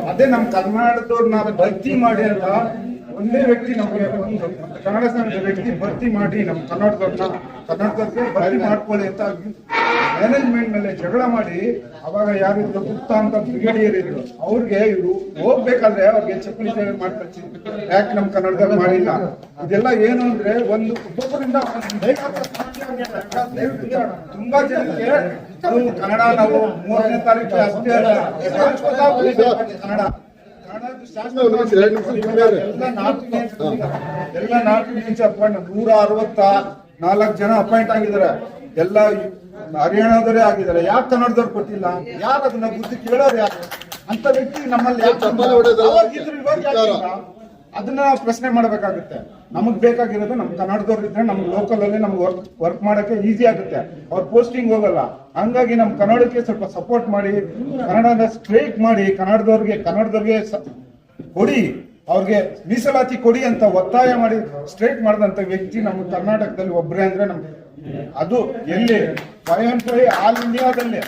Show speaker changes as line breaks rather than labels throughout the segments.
ಅದೇ ನಮ್ಮ ಕರ್ನಾಟಕದವ್ರನ್ನ ಭರ್ತಿ ಮಾಡಿ ಅಂತ ಒಂದೇ ವ್ಯಕ್ತಿ ನಮಗೆ ಒಂದು ಕನ್ನಡ ಸಂಘದ ವ್ಯಕ್ತಿ ಭರ್ತಿ ಮಾಡಿ ನಮ್ಮ ಕರ್ನಾಟಕಕ್ಕೆ ಭರ್ತಿ ಮಾಡ್ಕೊಳ್ಳಿ ಅಂತ ಮ್ಯಾನೇಜ್ಮೆಂಟ್ ಮೇಲೆ ಜಗಳ ಮಾಡಿ ಅವಾಗ ಯಾರಿದ್ರು ಗುಪ್ತಾ ಅಂತ ಬ್ರಿಗೇಡಿಯರ್ ಇದ್ರು ಅವ್ರಿಗೆ ಇವರು ಹೋಗ್ಬೇಕಾದ್ರೆ ಅವ್ರಿಗೆ ಚಪ್ಪಲಿ ಸೇವೆ ಮಾಡ್ಕೊಳ್ಸಿ ಯಾಕೆ ನಮ್ಮ ಕನ್ನಡದಲ್ಲಿ ಮಾಡಿಲ್ಲ. ಇದೆಲ್ಲ ಏನು ಅಂದ್ರೆ ಒಂದು ಒಬ್ಬೊಬ್ಬರಿಂದ ತುಂಬಾ ಜನಕ್ಕೆ ಕನ್ನಡ ನಾವು 3ನೇ ತಾರೀಕು ಅಷ್ಟೇ ಅಲ್ಲ ಕನ್ನಡ ಎಲ್ಲ 164 ಜನ ಅಪಾಯಿಂಟ್ ಆಗಿದ್ದಾರೆ. ಎಲ್ಲ ಹರಿಯಾಣದವರೇ ಆಗಿದ್ದಾರೆ. ಯಾಕೆ ಕನ್ನಡದವ್ರು ಕೊಟ್ಟಿಲ್ಲ? ಯಾರು ಅದನ್ನ ಬುದ್ಧಿ ಕೇಳೋರು ಯಾರು ಅಂತ ವ್ಯಕ್ತಿ ನಮ್ಮಲ್ಲಿ ಅದನ್ನ ನಾವು ಪ್ರಶ್ನೆ ಮಾಡಬೇಕಾಗುತ್ತೆ. ನಮಗ್ ಬೇಕಾಗಿರೋದು ನಮ್ ಕನ್ನಡದವ್ರು ಇದ್ರೆ ನಮ್ ಲೋಕಲ್ ಅಲ್ಲಿ ನಮ್ಗೆ ವರ್ಕ್ ಮಾಡಕ್ಕೆ ಈಸಿ ಆಗುತ್ತೆ. ಅವ್ರ ಪೋಸ್ಟಿಂಗ್ ಹೋಗಲ್ಲ. ಹಂಗಾಗಿ ನಮ್ ಕನ್ನಡಕ್ಕೆ ಸ್ವಲ್ಪ ಸಪೋರ್ಟ್ ಮಾಡಿ ಕನ್ನಡನ ಸ್ಟ್ರೈಕ್ ಮಾಡಿ ಕನ್ನಡದವ್ರಿಗೆ ಕೊಡಿ, ಅವ್ರಿಗೆ ಮೀಸಲಾತಿ ಕೊಡಿ ಅಂತ ಒತ್ತಾಯ ಮಾಡಿ ಸ್ಟ್ರೈಕ್ ಮಾಡಿದಂತ ವ್ಯಕ್ತಿ ನಮ್ಮ ಕರ್ನಾಟಕದಲ್ಲಿ ಒಬ್ಬರೇ ಅಂದ್ರೆ ನಮ್ಗೆ ಅದು ಎಲ್ಲಿ ಸ್ವಯಂಪ್ರೇ ಆಲ್ ಇಂಡಿಯಾದಲ್ಲಿ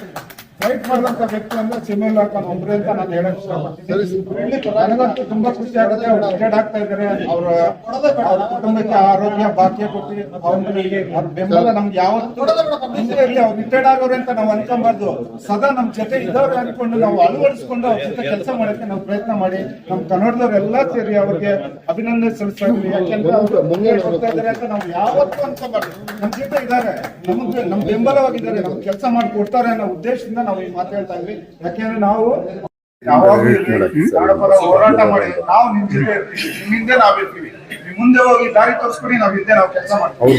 ಫೈಟ್ ಮಾಡಿದಂತ ವ್ಯಕ್ತಿ ಅಂದ್ರೆ ಸಿಮುಲ್ಲಾ ಖಾನ್ ಒಬ್ರೆ ಅಂತ ನಾನು ಹೇಳಕ್ ಇಷ್ಟಪಡ್ತೀನಿ. ನನಗಂತೂ ತುಂಬಾ ಖುಷಿ ಆಗುತ್ತೆ. ಅವ್ರು ರಿಟೈರ್ಡ್ ಆಗ್ತಾ ಇದಾರೆ. ಅವ್ರ ಕುಟುಂಬಕ್ಕೆ ಆರೋಗ್ಯ ಭಾಗ್ಯ ಕೊಟ್ಟು ಅವ್ರ ಬೆಂಬಲ ನಮ್ಗೆ ಯಾವತ್ತೂ ಇರಲಿ. ಅವ್ರು ರಿಟೈರ್ಡ್ ಆಗೋರು ಅಂತ ನಾವು ಅನ್ಕೊಂಬಾರ್ದು. ಸದಾ ನಮ್ ಜೊತೆ ಇದ್ದವ್ರು ಅನ್ಕೊಂಡು ನಾವು ಅಳವಡಿಸ್ಕೊಂಡು ಅವ್ರ ಜೊತೆ ಕೆಲಸ ಮಾಡಕ್ಕೆ ನಾವು ಪ್ರಯತ್ನ ಮಾಡಿ ನಮ್ ಕನ್ನಡದವ್ರೆಲ್ಲಾ ಸೇರಿ ಅವ್ರಿಗೆ ಅಭಿನಂದನೆ ಸಲ್ಲಿಸ್ತಾ ಇದ್ವಿ. ಯಾಕೆಂದ್ರೆ ಅವ್ರು ಮುಂದೆ ಹೋಗ್ತಾ ಇದಾರೆ ಅಂತ ನಾವು ಯಾವತ್ತೂ ಅನ್ಕೊಂಬಾರ್ದು. ನಮ್ ಜೊತೆ ಇದ್ದಾರೆ, ನಮ್ ಬೆಂಬಲವಾಗಿದ್ದಾರೆ, ನಮ್ ಕೆಲಸ ಮಾಡಿ ಕೊಡ್ತಾರೆ ಅನ್ನೋ ಉದ್ದೇಶದಿಂದ ನಾವು ಈ ಮಾತಾಡ್ತಾ ಇದ್ವಿ. ಯಾಕೆಂದ್ರೆ ನಾವು ಹೋರಾಟ ಮಾಡಿ ನಾವು ನಿಮ್ ಜೊತೆ ನಿಮ್ ಹಿಂದೆ ನಾವಿರ್ತೀವಿ. ನಿಮ್ ಮುಂದೆ ಹೋಗಿ ದಾರಿ ತೋರಿಸ್ಕೊಡಿ, ನಾವ್ ಹಿಂದೆ ನಾವು ಕೆಲಸ ಮಾಡ್ತೀವಿ.